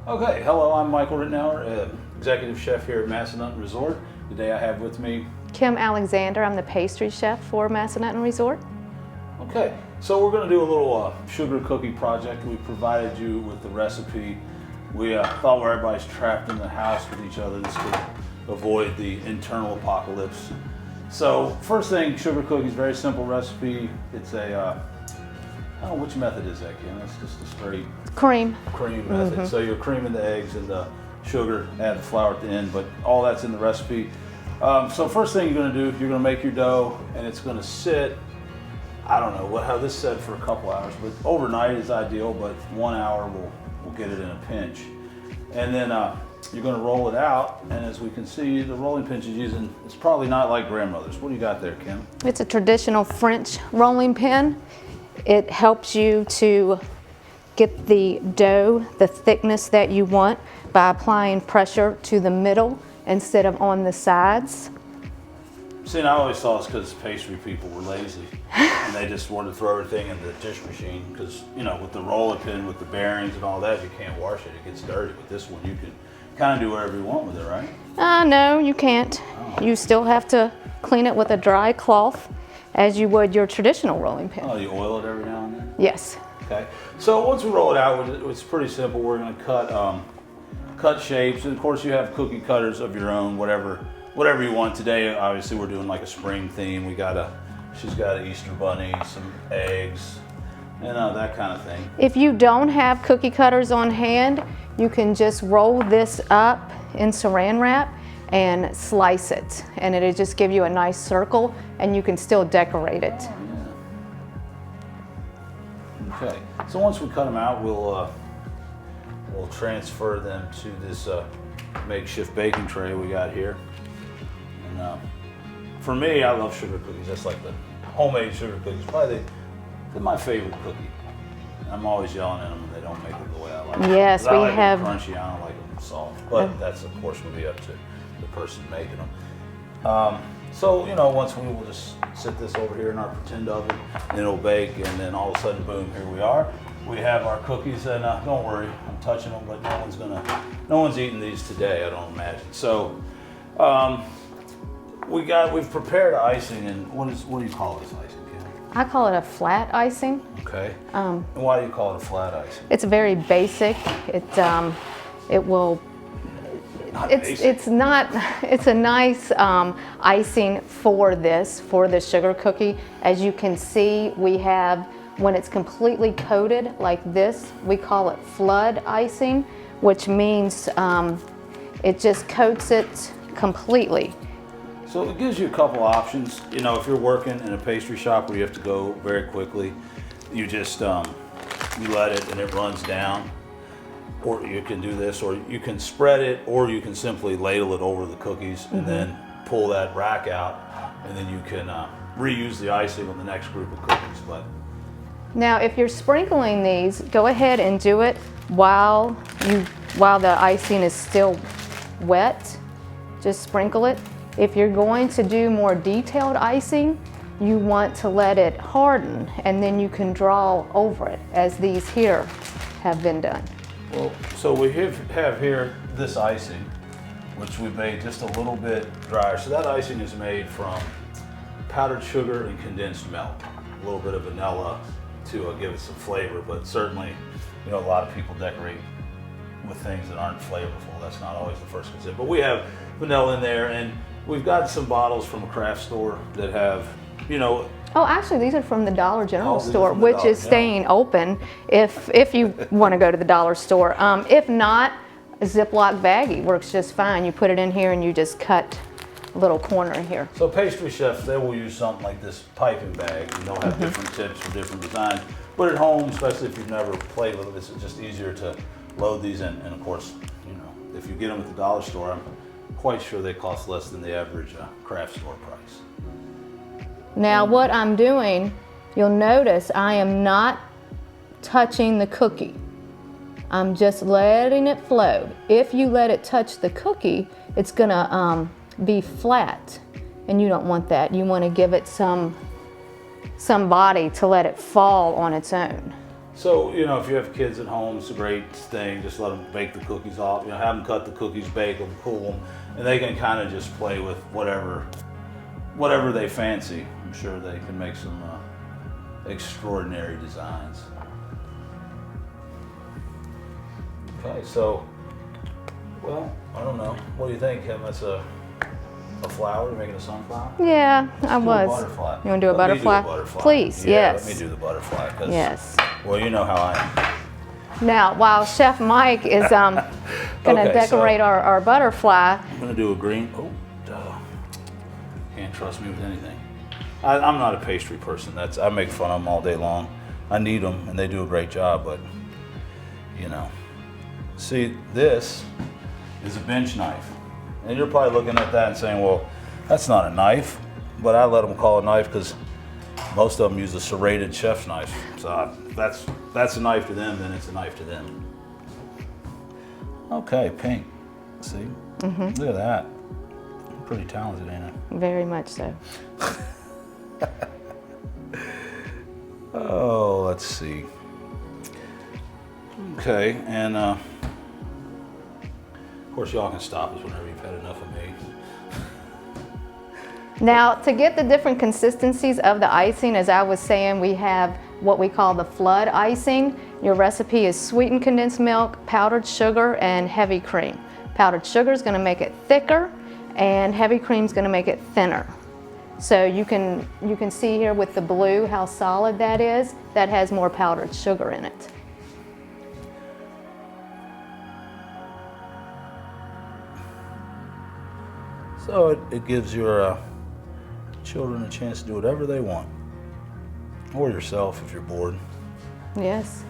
Okay, hello, I'm Michael Rittenauer, executive chef here at Massanutten Resort. Today I have with me Kim Alexander. I'm the pastry chef for Massanutten Resort. Okay, so we're going to do a little sugar cookie project. We provided you with the recipe. We thought where everybody's trapped in the house with each other, this could avoid the internal apocalypse. So first thing, sugar cookies, very simple recipe. It's a, I don't know which method is that, Kim? That's just a straight Cream. method. So you're creaming the eggs and the sugar, add the flour at the end, but all that's in the recipe. So first thing you're going to do, you're going to make your dough, and it's going to sit, I don't know how this set for a couple hours, but overnight is ideal, but 1 hour will get it in a pinch. And then you're going to roll it out, and as we can see, the rolling pinch is using, it's probably not like grandmother's. What do you got there, Kim? It's a traditional French rolling pin. It helps you to get the dough, the thickness that you want, by applying pressure to the middle instead of on the sides. See, and I always thought it's because pastry people were lazy and they just wanted to throw everything in the dish machine because, you know, with the roller pin, with the bearings and all that, you can't wash it. It gets dirty. With this one, you can kind of do whatever you want with it, right? No, you can't. You still have to clean it with a dry cloth as you would your traditional rolling pin. Oh, you oil it every now and then? Yes. Okay. So once we roll it out, it's pretty simple. We're going to cut shapes. And of course, you have cookie cutters of your own, whatever you want. Today, obviously, we're doing like a spring theme. She's got an Easter bunny, some eggs, and that kind of thing. If you don't have cookie cutters on hand, you can just roll this up in saran wrap and slice it, and it'll just give you a nice circle, and you can still decorate it. Oh, yeah. Okay. So once we cut them out, we'll transfer them to this makeshift baking tray we got here. And for me, I love sugar cookies. That's like the homemade sugar cookies. Probably they're my favorite cookie. I'm always yelling at them when they don't make it the way I like it. Yes, we have them crunchy. I don't like them soft, but that's of course will be up to the person making them. So you know, once we will just sit this over here in our pretend oven, and it'll bake, and then all of a sudden, boom, here we are. We have our cookies, and don't worry, I'm touching them, but no one's eating these today, I don't imagine. So we've prepared icing, and what do you call this icing, Kim? I call it a flat icing. Okay. And why do you call it a flat icing? It's very basic. It's a nice icing for the sugar cookie. As you can see, we have, when it's completely coated like this, we call it flood icing, which means it just coats it completely. So it gives you a couple options. You know, if you're working in a pastry shop where you have to go very quickly, you just you let it and it runs down. Or you can do this, or you can spread it, or you can simply ladle it over the cookies and then pull that rack out, and then you can reuse the icing on the next group of cookies. But now, if you're sprinkling these, go ahead and do it while the icing is still wet. Just sprinkle it. If you're going to do more detailed icing, you want to let it harden, and then you can draw over it, as these here have been done. well, so we have here this icing, which we made just a little bit drier. So that icing is made from powdered sugar and condensed milk, a little bit of vanilla to give it some flavor, but certainly, you know, a lot of people decorate with things that aren't flavorful. That's not always the first consent, but we have vanilla in there, and we've got some bottles from a craft store that have, you know. Oh, actually, these are from the Dollar General store, which is staying open if you want to go to the dollar store. If not, a Ziploc baggie works just fine. You put it in here and you just cut a little corner here. So pastry chefs, they will use something like this piping bag, and they'll have different tips for different designs. Put it home, especially if you've never played with it, it's just easier to load these in. And of course, you know, if you get them at the dollar store, I'm quite sure they cost less than the average craft store price. Now what I'm doing, you'll notice I am not touching the cookie. I'm just letting it flow. If you let it touch the cookie, it's gonna be flat, and you don't want that. You want to give it some body to let it fall on its own. So, you know, if you have kids at home, it's a great thing. Just let them bake the cookies off. You know, have them cut the cookies, bake them, cool them, and they can kind of just play with whatever they fancy. I'm sure they can make some extraordinary designs. Okay, so, well, I don't know. What do you think, Kim? That's a flower? You're making a sunflower? Yeah, I Do a was. butterfly. You want to do a Let me butterfly? do a butterfly. Please, Yeah, yes. let me do the butterfly. 'Cause, Yes. well, you know how I am. Now, while Chef Mike is going to Okay, decorate so- our butterfly, I'm gonna do a green. Oh, duh. Can't trust me with anything. I'm not a pastry person. I make fun of them all day long. I need them, and they do a great job. But you know, see, this is a bench knife, and you're probably looking at that and saying, "Well, that's not a knife." But I let them call it a knife because most of them use a serrated chef's knife. So that's a knife to them. Then it's a knife to them. Okay, pink. See? Look at that. I'm pretty talented, ain't I? very much so. Oh, let's see. Okay, and of course y'all can stop us whenever you've had enough of me. Now, to get the different consistencies of the icing, as I was saying, we have what we call the flood icing. Your recipe is sweetened condensed milk, powdered sugar, and heavy cream. Powdered sugar is going to make it thicker, and heavy cream is going to make it thinner. So you can see here with the blue how solid that is. That has more powdered sugar in it. So it gives your children a chance to do whatever they want, or yourself if you're bored. Yes.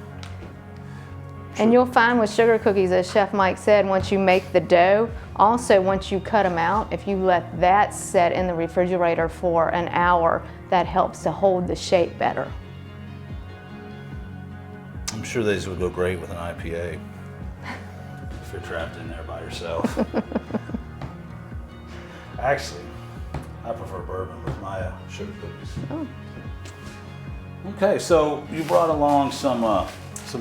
And you'll find with sugar cookies, as Chef Mike said, once you make the dough, also once you cut them out, if you let that set in the refrigerator for an hour, that helps to hold the shape better. I'm sure these would go great with an IPA if you're trapped in there by yourself. Actually, I prefer bourbon with my sugar cookies. Oh. Okay, so you brought along some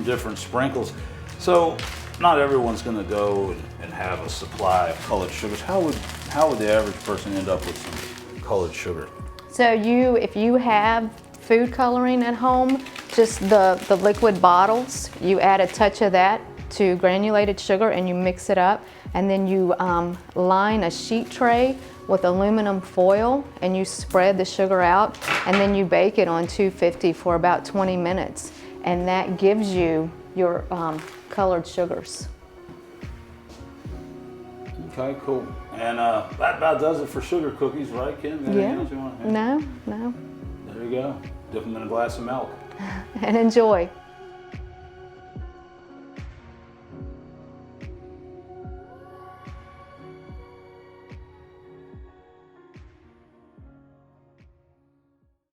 different sprinkles. So not everyone's going to go and have a supply of colored sugars. How would the average person end up with some colored sugar? So if you have food coloring at home, just the liquid bottles, you add a touch of that to granulated sugar and you mix it up, and then you line a sheet tray with aluminum foil and you spread the sugar out, and then you bake it on 250 for about 20 minutes, and that gives you your colored sugars. Okay, cool. And that about does it for sugar cookies, right, Kim? Anything else you want to add? No. There you go. Dip them in a glass of milk. And enjoy.